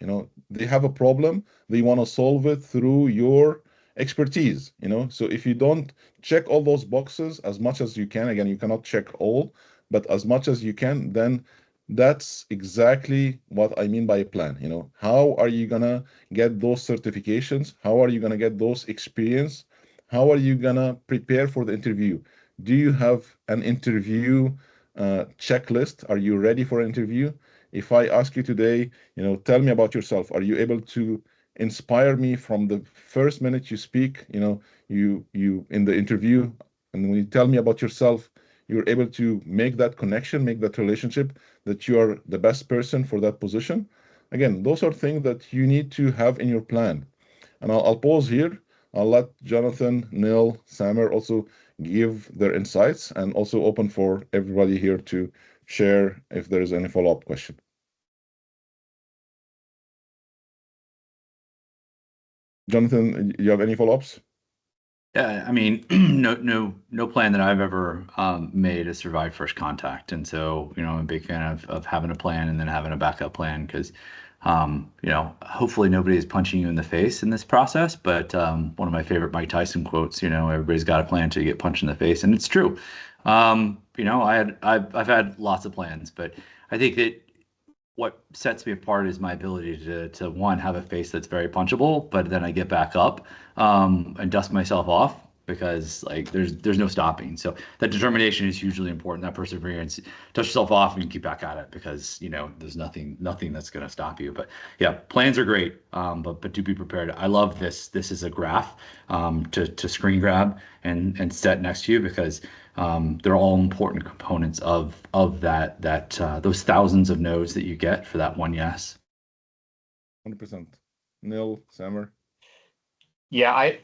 S1: They have a problem, they want to solve it through your expertise. So if you don't check all those boxes as much as you can, again, you cannot check all, but as much as you can, then that's exactly what I mean by a plan. How are you gonna get those certifications? How are you gonna get those experience? How are you gonna prepare for the interview? Do you have an interview checklist? Are you ready for an interview? if I ask you today, tell me about yourself, are you able to inspire me from the first minute you speak, you in the interview, and when you tell me about yourself, you're able to make that connection, make that relationship that you are the best person for that position. Again, those are things that you need to have in your plan. And I'll pause here. I'll let Jonathan, Neil, Samer also give their insights, and also open for everybody here to share if there is any follow-up question. Jonathan, you have any follow-ups?
S4: Yeah, I mean, no plan that I've ever made has survived first contact, and so I'm a big fan of having a plan and then having a backup plan because hopefully nobody is punching you in the face in this process. But one of my favorite Mike Tyson quotes, everybody's got a plan till you get punched in the face, and it's true. I've had lots of plans, but I think that what sets me apart is my ability to one, have a face that's very punchable, but then I get back up and dust myself off because like there's no stopping. So that determination is hugely important. That perseverance, dust yourself off and you keep back at it because there's nothing that's going to stop you. But yeah, plans are great, but do be prepared. I love this. This is a graph to screen grab and set next to you because they're all important components of that those thousands of no's that you get for that one yes.
S1: 100%. Neil, Samer.
S3: Yeah, I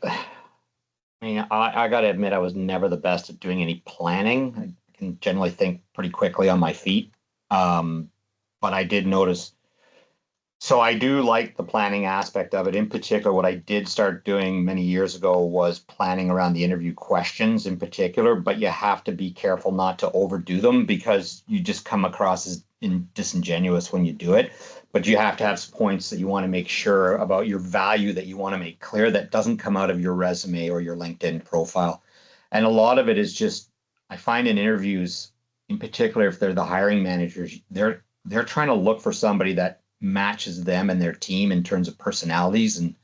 S3: mean, I got to admit, I was never the best at doing any planning. I can generally think pretty quickly on my feet. But I did notice, so I do like the planning aspect of it. In particular, what I did start doing many years ago was planning around the interview questions in particular, but you have to be careful not to overdo them because you just come across as disingenuous when you do it. But you have to have some points that you want to make sure about your value that you want to make clear that doesn't come out of your resume or your LinkedIn profile. And a lot of it is just, I find in interviews, in particular, if they're the hiring managers, they're trying to look for somebody that matches them and their team in terms of personalities. And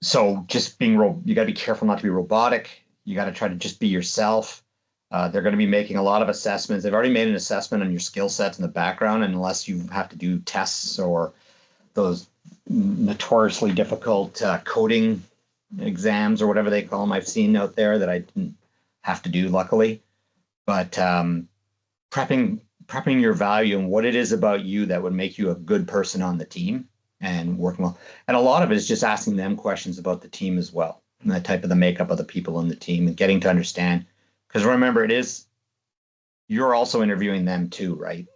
S3: so just being, you got to be careful not to be robotic. You got to try to just be yourself. They're going to be making a lot of assessments. They've already made an assessment on your skill sets in the background, and unless you have to do tests or those notoriously difficult coding exams or whatever they call them, I've seen out there that I didn't have to do, luckily. But prepping your value and what it is about you that would make you a good person on the team and working well. And a lot of it is just asking them questions about the team as well, and the type of the makeup of the people in the team and getting to understand. Because remember, you're also interviewing them too, right?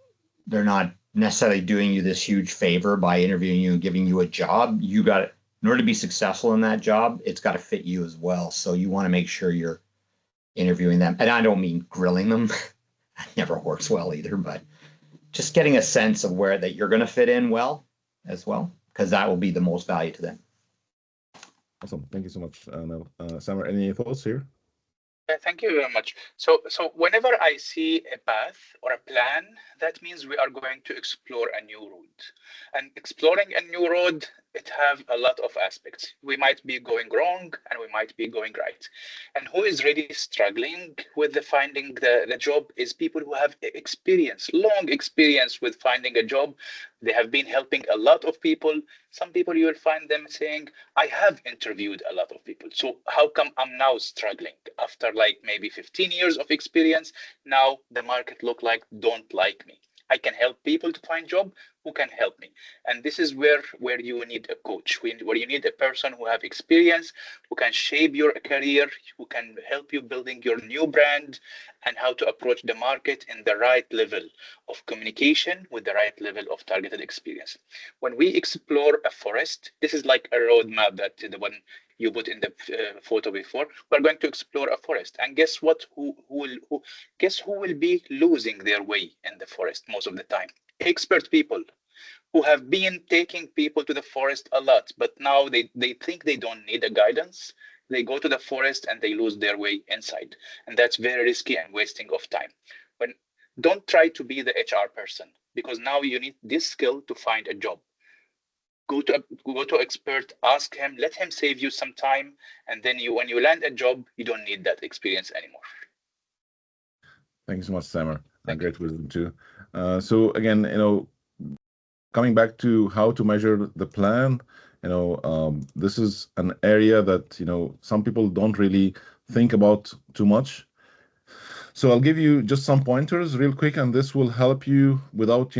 S3: They're not necessarily doing you this huge favor by interviewing you and giving you a job. In order to be successful in that job, it's got to fit you as well. So you want to make sure you're interviewing them. And I don't mean grilling them. That never works well either, but just getting a sense of where that you're going to fit in well as well, because that will be the most value to them.
S1: Awesome. Thank you so much, Neil. Samer, any thoughts here?
S2: Thank you very much. So whenever I see a path or a plan, that means we are going to explore a new road. And exploring a new road, it have a lot of aspects. We might be going wrong and we might be going right. And who is really struggling with finding the job is people who have experience, long experience with finding a job. They have been helping a lot of people. Some people you will find them saying, I have interviewed a lot of people. So how come I'm now struggling after like maybe 15 years of experience? Now the market look like don't like me. I can help people to find job who can help me. And this is where you need a coach, where you need a person who have experience, who can shape your career, who can help you building your new brand and how to approach the market in the right level of communication with the right level of targeted experience. When we explore a forest, this is like a roadmap that the one you put in the photo before. We're going to explore a forest, and guess what? Guess who will be losing their way in the forest most of the time? Expert people who have been taking people to the forest a lot, but now they think they don't need a guidance. They go to the forest and they lose their way inside, and that's very risky and wasting of time. When don't try to be the HR person, because now you need this skill to find a job. Go to expert, ask him, let him save you some time, and then when you land a job, you don't need that experience anymore.
S1: Thank you so much, Samer.
S2: Thank
S1: great wisdom too. So again, coming back to how to measure the plan, this is an area that, some people don't really think about too much. So I'll give you just some pointers real quick, and this will help you without,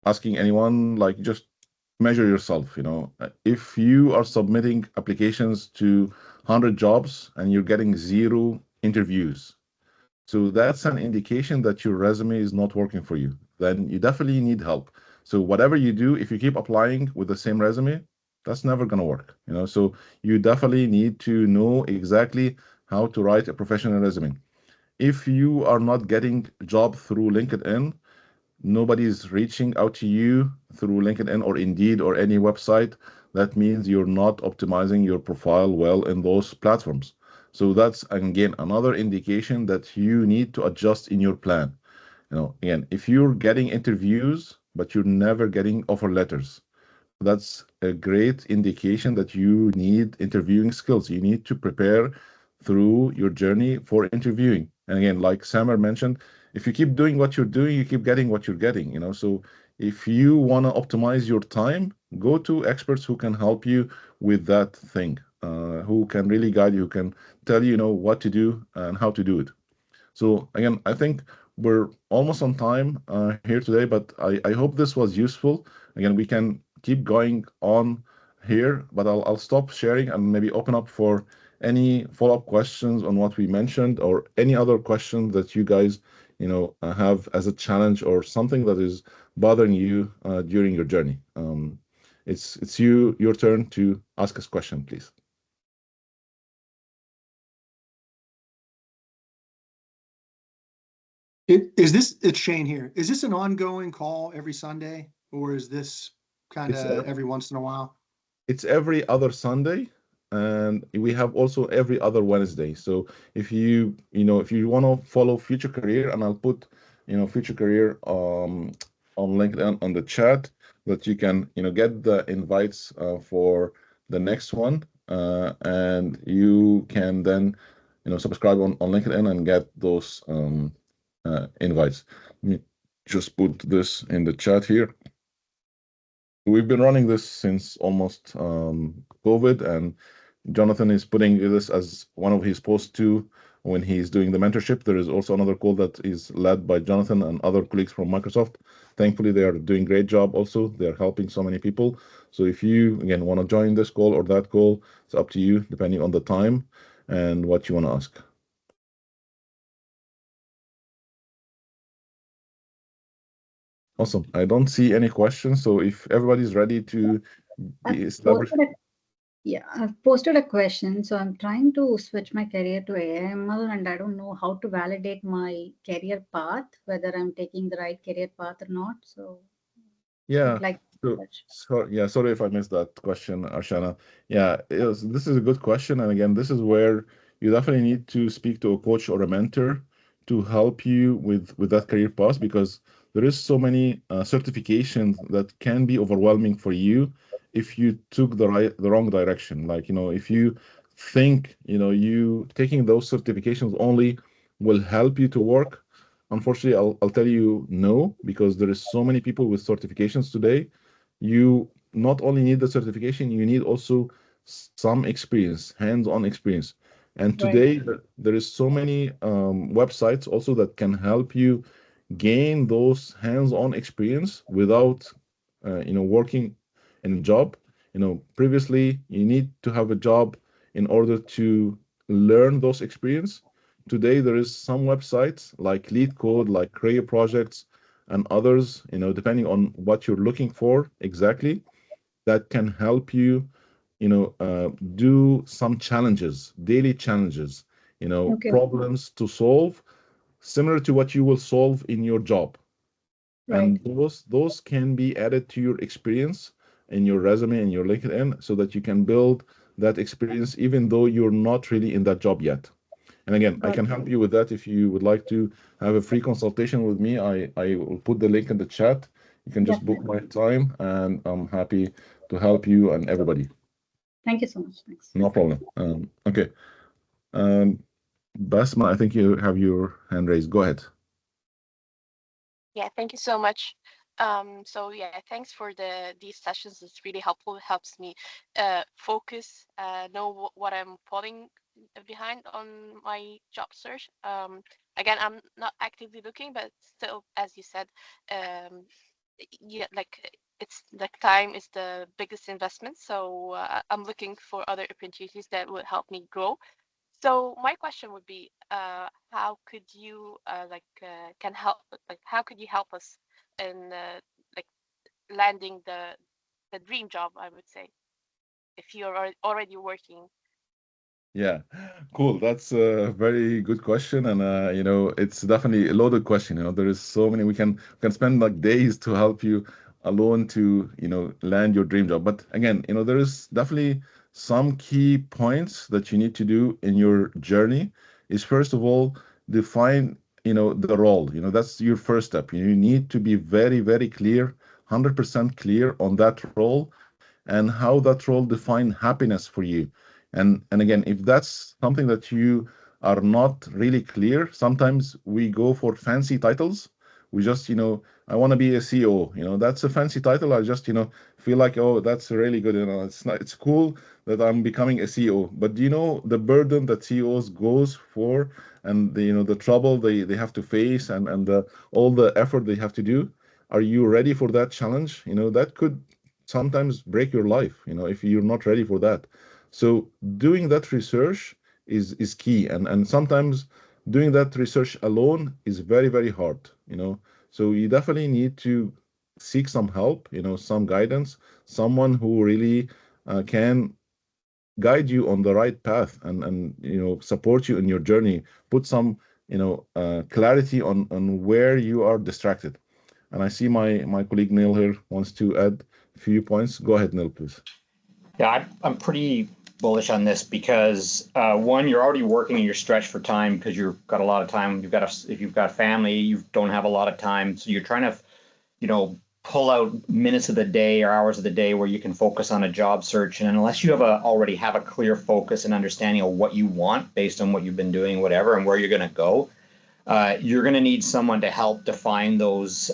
S1: asking anyone, like just measure yourself. If you are submitting applications to 100 jobs and you're getting 0 interviews, so that's an indication that your resume is not working for you. Then you definitely need help. So whatever you do, if you keep applying with the same resume, that's never going to work. So you definitely need to know exactly how to write a professional resume. If you are not getting job through LinkedIn, nobody's reaching out to you through LinkedIn or Indeed or any website, that means you're not optimizing your profile well in those platforms. So that's again another indication that you need to adjust in your plan. Again, if you're getting interviews but you're never getting offer letters, that's a great indication that you need interviewing skills. You need to prepare through your journey for interviewing. And again, like Samer mentioned, if you keep doing what you're doing, you keep getting what you're getting. So if you want to optimize your time, go to experts who can help you with that thing, who can really guide you, who can tell you, what to do and how to do it. So again, I think we're almost on time here today, but I hope this was useful. Again, we can keep going on here, but I'll stop sharing and maybe open up for any follow-up questions on what we mentioned or any other questions that you guys, have as a challenge or something that is bothering you during your journey. It's your turn to ask us question, please.
S6: It's Shane here. Is this an ongoing call every Sunday, or is this kind
S1: It's
S6: of every once in a while?
S1: It's every other Sunday, and we have also every other Wednesday. So if you want to follow Future Career, and I'll put, Future Career on LinkedIn on the chat, that you can, get the invites for the next one, and you can then, subscribe on LinkedIn and get those invites. Let me just put this in the chat here. We've been running this since almost COVID, and Jonathan is putting this as one of his posts too when he's doing the mentorship. There is also another call that is led by Jonathan and other colleagues from Microsoft. Thankfully, they are doing great job also. They are helping so many people. So if you, again, want to join this call or that call, it's up to you, depending on the time and what you want to ask. Awesome. I don't see any questions. So if everybody's ready to be established.
S7: Yeah, I've posted a question. So I'm trying to switch my career to AML, and I don't know how to validate my career path, whether I'm taking the right career path or not. So
S1: Yeah.
S7: I'd like to
S1: Sorry if I missed that question, Arshana. Yeah, this is a good question. And again, this is where you definitely need to speak to a coach or a mentor to help you with that career path, because there is so many certifications that can be overwhelming for you if you took the wrong direction. Like, if you think, you taking those certifications only will help you to work. Unfortunately, I'll tell you no, because there is so many people with certifications today. You not only need the certification, you need also some experience, hands-on experience. And today there is so many websites also that can help you gain those hands-on experience without working in a job. Previously you need to have a job in order to learn those experience. Today there is some websites like Lead Code, like Career Projects, and others, depending on what you're looking for exactly, that can help you, do some challenges, daily challenges, problems to solve, similar to what you will solve in your job. And those can be added to your experience in your resume and your LinkedIn, so that you can build that experience even though you're not really in that job yet. And again, I can help you with that. If you would like to have a free consultation with me, I will put the link in the chat. You can just book my time, and I'm happy to help you and everybody.
S7: Thank you so much. Thanks.
S1: No problem. Okay. Basma, I think you have your hand raised. Go ahead.
S8: Yeah, thank you so much. So yeah, thanks for these sessions. It's really helpful. It helps me focus, know what I'm falling behind on my job search. Again, I'm not actively looking, but still, as you said, um, yeah, like it's like time is the biggest investment. So I'm looking for other opportunities that would help me grow. So my question would be, how could you can help? Like, how could you help us in like landing the dream job? I would say, if you're already working.
S1: Yeah, cool. That's a very good question, and it's definitely a loaded question. There is so many we can spend like days to help you alone to land your dream job. But again, there is definitely some key points that you need to do in your journey. Is first of all define the role. That's your first step. You need to be very, very clear, 100% clear on that role and how that role define happiness for you. And again, if that's something that you are not really clear, sometimes we go for fancy titles. We just, I want to be a CEO. That's a fancy title. I just, feel like, oh, that's really good. It's not, it's cool that I'm becoming a CEO. But do you know the burden that CEOs goes for, and the trouble they have to face, and all the effort they have to do? Are you ready for that challenge? That could sometimes break your life, if you're not ready for that. So doing that research is key, and sometimes doing that research alone is very, very hard. So you definitely need to seek some help, some guidance, someone who really can guide you on the right path, and support you in your journey, put some clarity on where you are distracted. And I see my colleague Neil here wants to add a few points. Go ahead, Neil, please.
S3: Yeah, I'm pretty bullish on this because one, you're already working and you're stretched for time because you've got a lot of time. If you've got family, you don't have a lot of time, so you're trying to, pull out minutes of the day or hours of the day where you can focus on a job search. And unless you already have a clear focus and understanding of what you want based on what you've been doing, whatever, and where you're going to go, you're going to need someone to help define those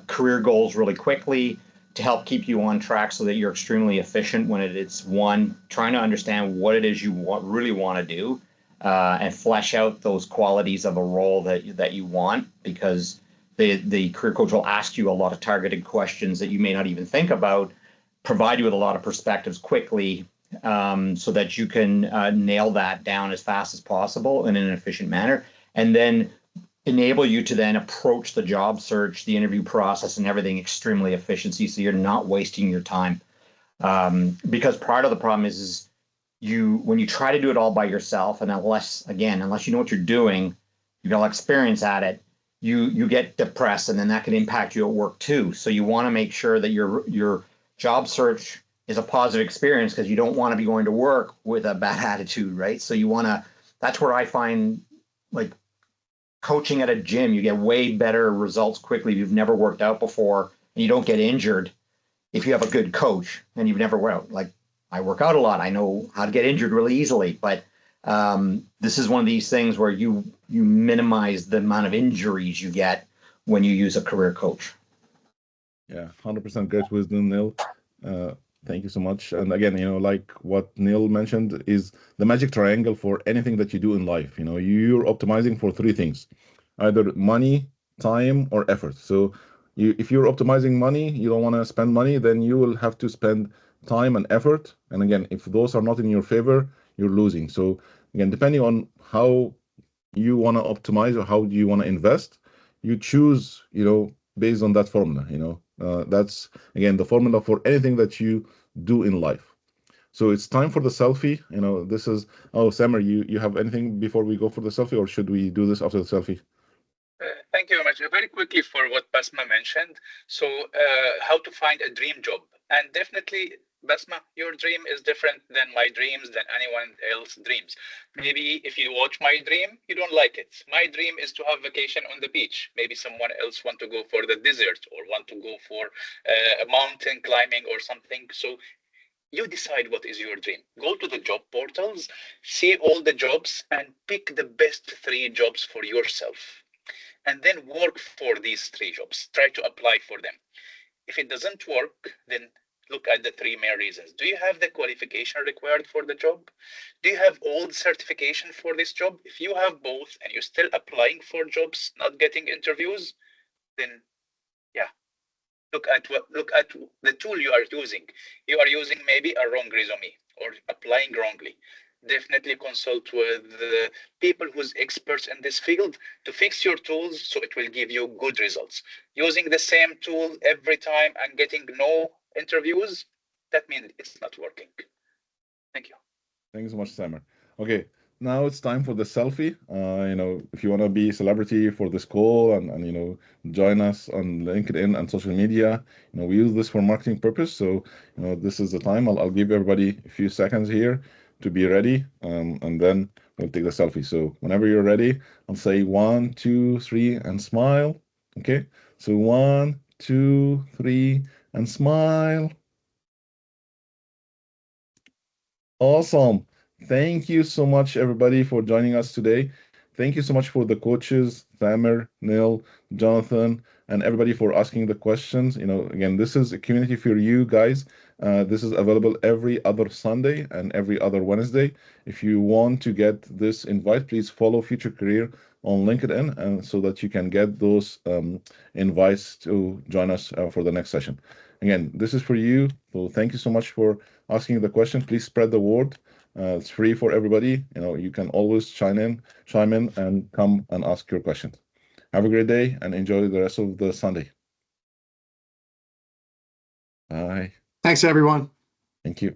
S3: career goals really quickly, to help keep you on track so that you're extremely efficient when it's one, trying to understand what it is you really want to do, and flesh out those qualities of a role that you want, because the career coach will ask you a lot of targeted questions that you may not even think about, provide you with a lot of perspectives quickly, so that you can nail that down as fast as possible in an efficient manner, and then enable you to then approach the job search, the interview process, and everything extremely efficiently, so you're not wasting your time. Because part of the problem is when you try to do it all by yourself, and unless you know what you're doing, you've got experience at it, you get depressed, and then that can impact you at work too. So you want to make sure that your job search is a positive experience, because you don't want to be going to work with a bad attitude, right? So that's where I find, like, coaching at a gym, you get way better results quickly if you've never worked out before, and you don't get injured if you have a good coach and you've never worked out. Like, I work out a lot. I know how to get injured really easily, but this is one of these things where you minimize the amount of injuries you get when you use a career coach.
S1: Yeah, 100% great wisdom, Neil. Uh, Thank you so much. And again, like what Neil mentioned is the magic triangle for anything that you do in life. You're optimizing for three things: either money, time, or effort. So if you're optimizing money, you don't want to spend money, then you will have to spend time and effort. And again, if those are not in your favor, you're losing. So again, depending on how you want to optimize or how do you want to invest, you choose, based on that formula. That's again the formula for anything that you do in life. So it's time for the selfie. This is, oh, Samir, you have anything before we go for the selfie, or should we do this after the selfie?
S2: Thank you very much. Very quickly for what Basma mentioned. So how to find a dream job. And definitely, Basma, your dream is different than my dreams, than anyone else's dreams. Maybe if you watch my dream, you don't like it. My dream is to have vacation on the beach. Maybe someone else want to go for the desert, or want to go for a mountain climbing or something. So you decide what is your dream. Go to the job portals, see all the jobs, and pick the best three jobs for yourself. and then work for these 3 jobs. Try to apply for them. If it doesn't work, then look at the 3 main reasons. Do you have the qualification required for the job? Do you have all the certification for this job? If you have both and you're still applying for jobs, not getting interviews, then yeah, look at the tool you are using. You are using maybe a wrong resume or applying wrongly. Definitely consult with people who's experts in this field to fix your tools so it will give you good results. Using the same tool every time and getting no interviews, that means it's not working. Thank you.
S1: Thanks so much, Samer. Okay, now it's time for the selfie. If you want to be a celebrity for this call and join us on LinkedIn and social media, we use this for marketing purpose. So, this is the time. I'll give everybody a few seconds here to be ready, and then we'll take the selfie. So, whenever you're ready, I'll say 1, 2, 3, and smile. Okay, so 1, 2, 3, and smile. Awesome. Thank you so much, everybody, for joining us today. Thank you so much for the coaches, Thamer, Neil, Jonathan, and everybody for asking the questions. Again, this is a community for you guys. This is available every other Sunday and every other Wednesday. If you want to get this invite, please follow Future Career on LinkedIn, and so that you can get those invites to join us for the next session. Again, this is for you. So thank you so much for asking the question. Please spread the word. It's free for everybody. You can always chime in and come and ask your questions. Have a great day and enjoy the rest of the Sunday. Bye.
S6: Thanks, everyone.
S1: Thank you.